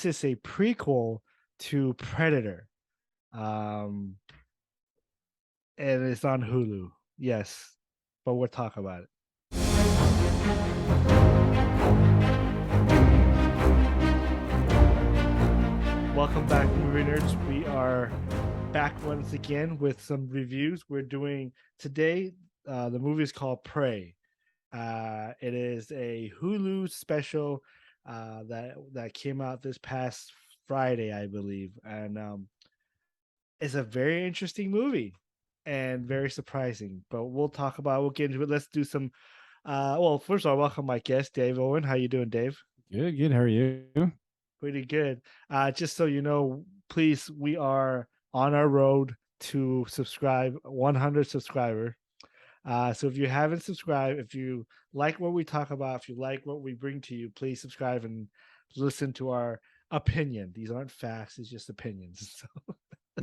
is a prequel to Predator. Um, and it's on Hulu. Yes, but we'll talk about it. Welcome back, movie nerds. We are back once again with some reviews. We're doing today. The movie is called Prey. It is a Hulu special that came out this past Friday, I believe, and it's a very interesting movie and very surprising. But we'll talk about. We'll get into it. Let's do some. Well, first of all, welcome my guest, Dave Owen. How you doing, Dave? Good, good. How are you? Pretty good. Just so you know, please, we are on our road to subscribe 100 subscriber. So if you haven't subscribed, if you like what we talk about, if you like what we bring to you, please subscribe and listen to our opinion. These aren't facts; it's just opinions. So,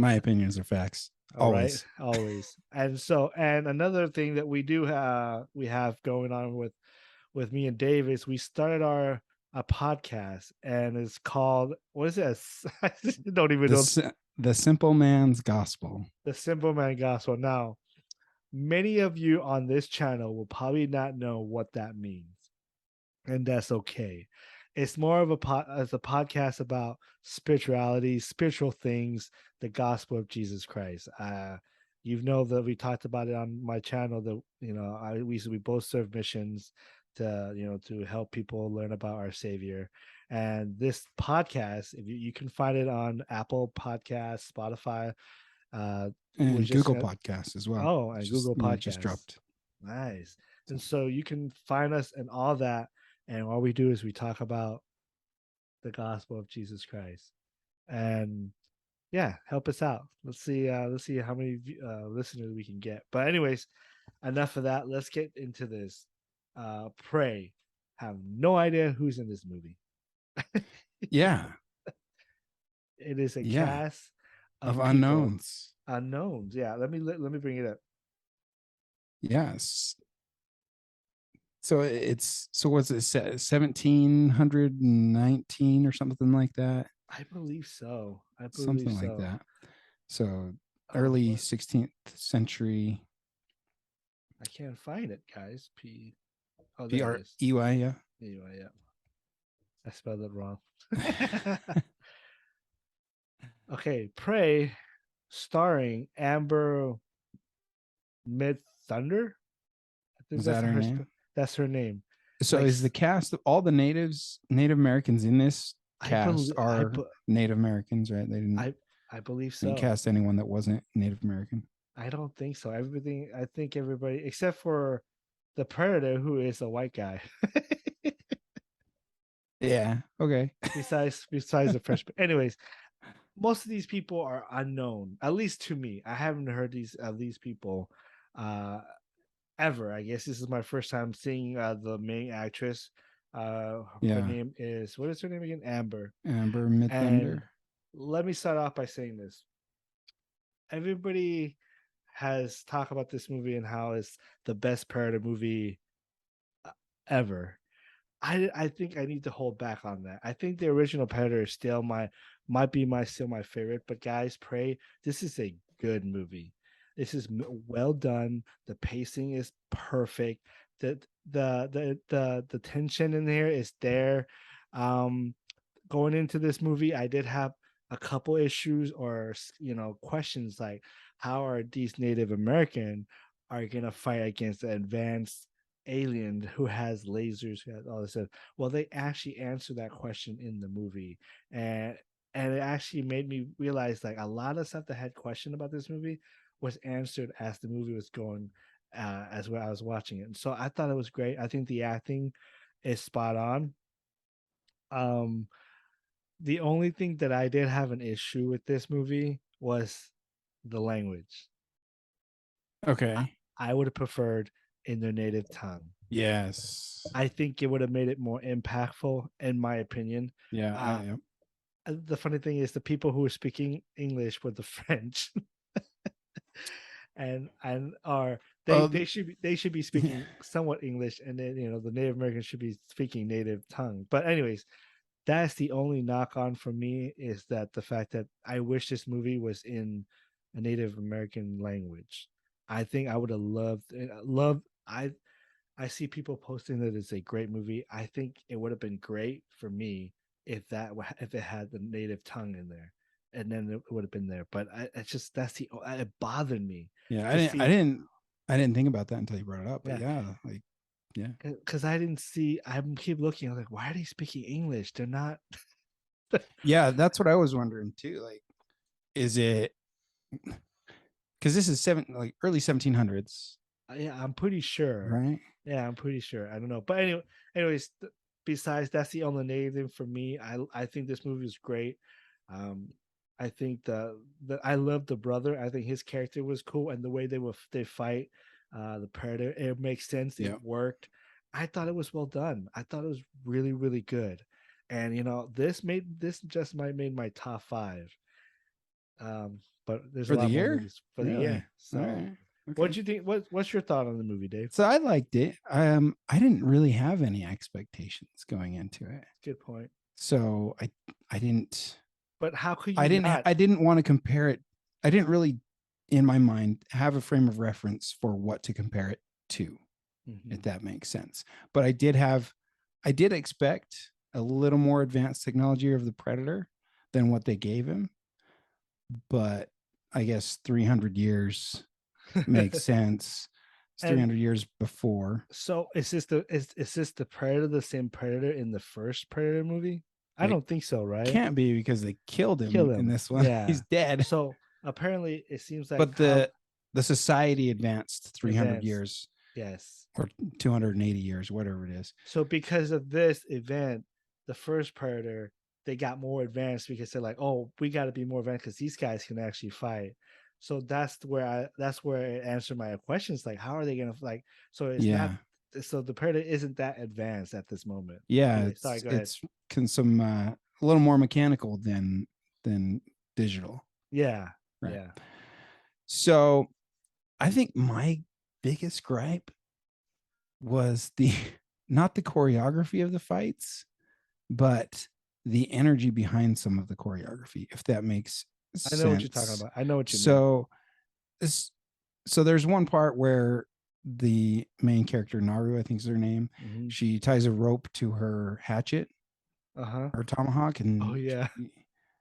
My opinions are facts. all right, Always. always. And another thing that we have going on with me and Dave is we started our a podcast and it's called what is it? I don't even The know. si- the simple man's gospel. The Simple Man Gospel. Now, many of you on this channel will probably not know what that means, and that's okay. It's more of as a podcast about spirituality, spiritual things, the gospel of Jesus Christ. You know that we talked about it on my channel. That we both serve missions to to help people learn about our Savior. And this podcast, if you can find it on Apple Podcasts, Spotify, we're And just Google gonna Podcasts as well. and Just Google just Podcasts. dropped. Nice. And so you can find us and all that. And all we do is we talk about the gospel of Jesus Christ. And yeah, help us out. Let's see how many listeners we can get. But anyways, enough of that. Let's get into this. Pray. Have no idea who's in this movie. Yeah. It is a Yeah. cast Of of people unknowns. unknowns. Yeah, let me bring it up. Yes. So what's it 1719 or something like that? I believe so. I believe Something like so. that. So early What? 16th century. I can't find it, guys. P. Oh, there it is. PREY, yeah. Anyway, yeah, I spelled it wrong. Okay, Prey, starring Amber Mid Thunder. I think Is that her name? that's her name. So Like is the cast of all the Native Americans in this I cast believe are Native Americans, right? They I I believe didn't so. cast anyone that wasn't Native American. I don't think so. Everything I think everybody except for the Predator, who is a white guy. Yeah. Okay. Besides the freshman. Anyways, most of these people are unknown, at least to me. I haven't heard these people uh ever. I guess this is my first time seeing the main actress. Her Yeah. name is what is her name again? Amber. Amber Mid And Thunder. let me start off by saying this. Everybody has talked about this movie and how it's the best Predator movie uh, ever. I think I need to hold back on that. I think the original Predator is still might be my still my favorite. But guys, pray this is a good movie. This is well done. The pacing is perfect. The tension in there is there. Um, Going into this movie, I did have a couple issues or questions like how are these Native American are gonna fight against the advanced alien who has lasers, who has all this stuff. Well, they actually answered that question in the movie, and it actually made me realize like a lot of stuff that I had questioned about this movie was answered as the movie was going, as well I was watching it. And so I thought it was great. I think the acting is spot on. Um, the only thing that I did have an issue with this movie was the language. I, Okay. I would have preferred in their native tongue. Yes. I think it would have made it more impactful, in my opinion. Yeah. Uh, the funny thing is, the people who were speaking English were the French, and are Oh, they should be speaking somewhat English, and then the Native Americans should be speaking native tongue. But anyways, that's the only knock on for me, is that the fact that I wish this movie was in a Native American language. I think I would have loved. I see people posting that it's a great movie. I think it would have been great for me if if it had the native tongue in there, and then it would have been there. But it's just it bothered me Yeah, to see. I didn't think about that until you brought it up. But Yeah, yeah, like yeah. because I didn't see. I keep looking. I'm like, why are they speaking English? They're not. Yeah, that's what I was wondering too. Like, is it because this is like early 1700s, Yeah, I'm pretty sure. right? Yeah, I'm pretty sure. I don't know, but anyways, besides that's the only negative for me. I think this movie is great. Um, I think the I love the brother. I think his character was cool, and the way they fight the predator, it makes sense. It Yeah. worked. I thought it was well done. I thought it was really good, and this just might made my top five. But there's a For the lot more year? movies for the Really? year. All So, right. what Okay. do you think? What's your thought on the movie, Dave? So I liked it. I didn't really have any expectations going into it. Good point. So I didn't But how could you not? I didn't want to compare it. I didn't really in my mind have a frame of reference for what to compare it to, if Mhm. that makes sense. But I did expect a little more advanced technology of the Predator than what they gave him. But I guess 300 years makes sense. It's And 300 years before. so is this the Predator, the same Predator in the first Predator movie? I It don't think so, right? can't be because they killed Kill him in him. this one. He's Yeah. dead. So apparently it seems like But how the society advanced 300 events. years Yes. or 280 years, whatever it is. So because of this event, the first Predator, they got more advanced because they're like, oh, we got to be more advanced because these guys can actually fight. So that's where it answered my questions, like how are they gonna like? So it's not. Yeah. So the Predator isn't that advanced at this moment. Yeah, Anyway, sorry. Go ahead. it's some a little more mechanical than digital, Yeah, right? yeah. So, I think my biggest gripe was the not the choreography of the fights, but the energy behind some of the choreography, if that makes I know what you're talking sense. about. I know what you mean. So this so there's one part where the main character Naru, I think is her name, Hmm. she ties a rope to her hatchet Uh huh. or tomahawk Oh and yeah.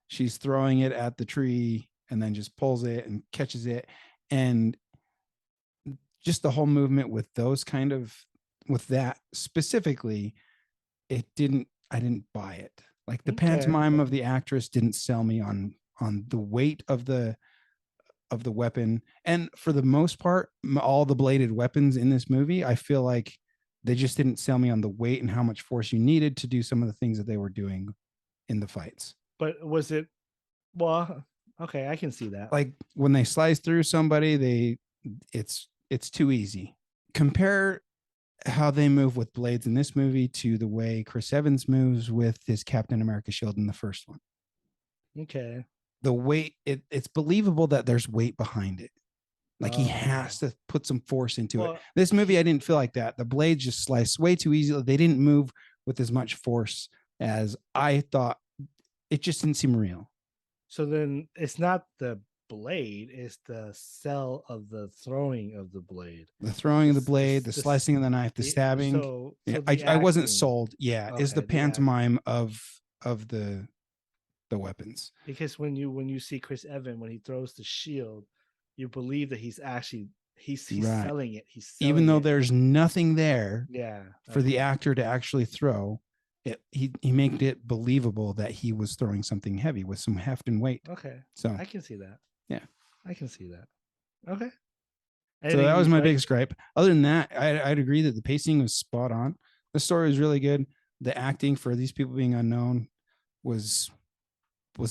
she's throwing it at the tree and then just pulls it and catches it and just the whole movement with those kind of with that specifically I didn't buy it. Like the Okay. pantomime Okay. of the actress didn't sell me on the weight of the weapon. And for the most part, all the bladed weapons in this movie, I feel like they just didn't sell me on the weight and how much force you needed to do some of the things that they were doing in the fights. But was it? Well, okay. I can see that. Like when they slice through somebody, it's too easy. Compare how they move with blades in this movie to the way Chris Evans moves with his Captain America shield in the first one. Okay. The weight, it's believable that there's weight behind it. Like he has Oh. to put some force into it. Well, This movie, I didn't feel like that. The blades just slice way too easily. They didn't move with as much force as I thought. It just didn't seem real. so then it's not the blade; it's the cell of the throwing of the blade. The throwing of the blade, This the this slicing of the knife, the the stabbing. Yeah, so the I wasn't acting. sold. Yeah, is the Okay, the acting. pantomime of the weapons. Because when you see Chris Evans when he throws the shield, you believe that he's actually he's Right. selling it. He's Even selling though it. there's nothing there Yeah. for the Okay. actor to actually throw, he made it believable that he was throwing something heavy with some heft and weight. Okay. So I can see that. yeah. I can see that. Okay. So Anything that you was my like? biggest gripe. Other than that, I'd agree that the pacing was spot on. The story was really good. The acting for these people being unknown was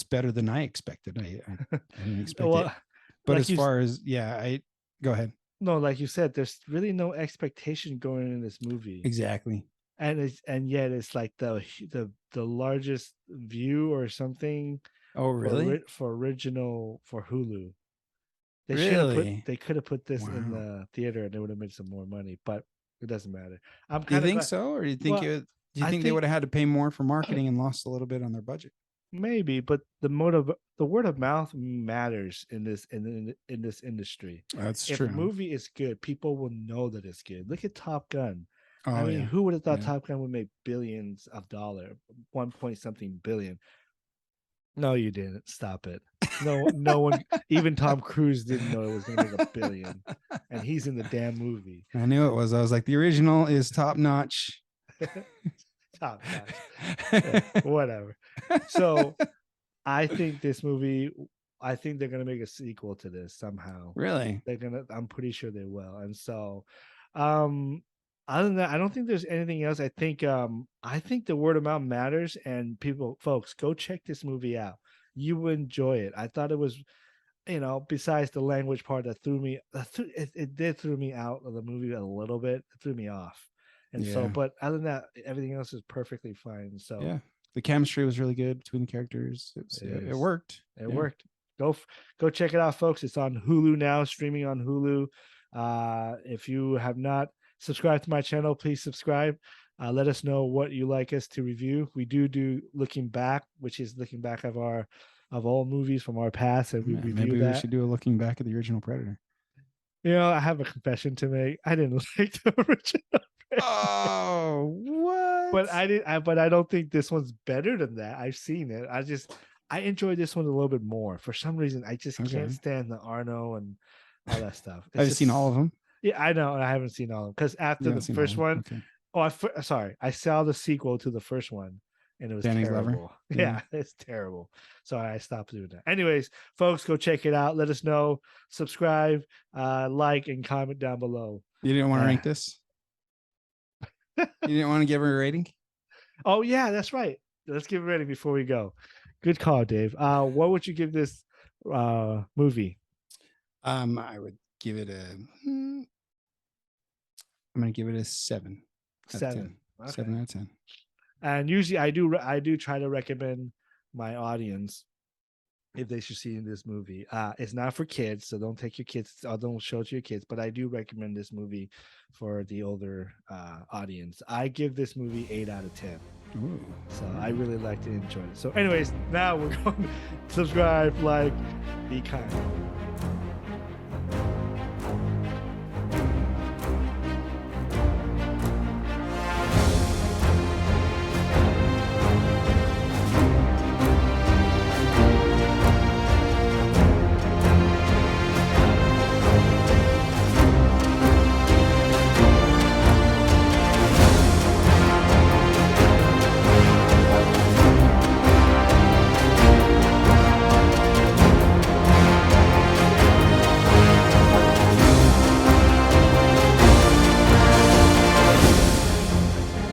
better than I expected. I didn't expect it. Well, But like as you far as yeah, I go ahead. no, like you said, there's really no expectation going in this movie, Exactly. and yet it's like the largest view or something Oh really? for original for Hulu. Really? They could have put this in Wow. the theater and they would have made some more money, but it doesn't matter. I'm Do you kind of think glad. so, or do you think Well, it? Do you I think they think would have had to pay more for marketing and lost a little bit on their budget? maybe, but the word of mouth matters in this industry. That's If a true. movie is good, people will know that it's good. Look at Top Gun. I Oh mean, yeah, who would have thought yeah. Top Gun would make billions of dollars, 1 point something billion? No, you didn't. Stop it. No one, even Tom Cruise didn't know it was going to make a billion, and he's in the damn movie. I knew it was. I was like, the original is top notch. Top notch. Yeah, whatever. So I think this movie, I think they're gonna make a sequel to this somehow. Really? They're gonna, I'm pretty sure they will. And so, um, other than that, I don't think there's anything else. I think the word of mouth matters, and people, folks, go check this movie out. You will enjoy it. I thought it was, besides the language part that threw me, it did throw me out of the movie a little bit. It threw me off. And so, Yeah. but other than that, everything else is perfectly fine. So Yeah. The chemistry was really good between the characters. It worked. It Yeah. worked. Go check it out, folks. It's on Hulu now, streaming on Hulu. If you have not subscribed to my channel, please subscribe. Let us know what you like us to review. We do looking back, which is looking back of all movies from our past, and we review Maybe that. we should do a looking back at the original Predator. I have a confession to make. I didn't like the original. Oh, what? But I don't think this one's better than that. I've seen it. I enjoy this one a little bit more. For some reason, I just can't stand the Arno and all that stuff. I've seen all of them. Yeah, I know. I haven't seen all of them because after the first one, sorry, I saw the sequel to the first one, and it was Danny terrible. Glover. Yeah, it's terrible. So I stopped doing that. Anyways, folks, go check it out. Let us know. Subscribe, like, and comment down below. You didn't want to rank this? You didn't want to give her a rating? Oh yeah, that's right. Let's give it ready before we go. Good call, Dave. What would you give this movie? I would give it I'm gonna give it a 7. 7. Okay. 7 out of 10. And usually I do try to recommend my audience if they should see in this movie. It's not for kids, so don't take your kids or don't show it to your kids, but I do recommend this movie for the older audience. I give this movie 8 out of 10. Ooh. So I really liked it and enjoyed it. So anyways, now we're going to subscribe, like, be kind.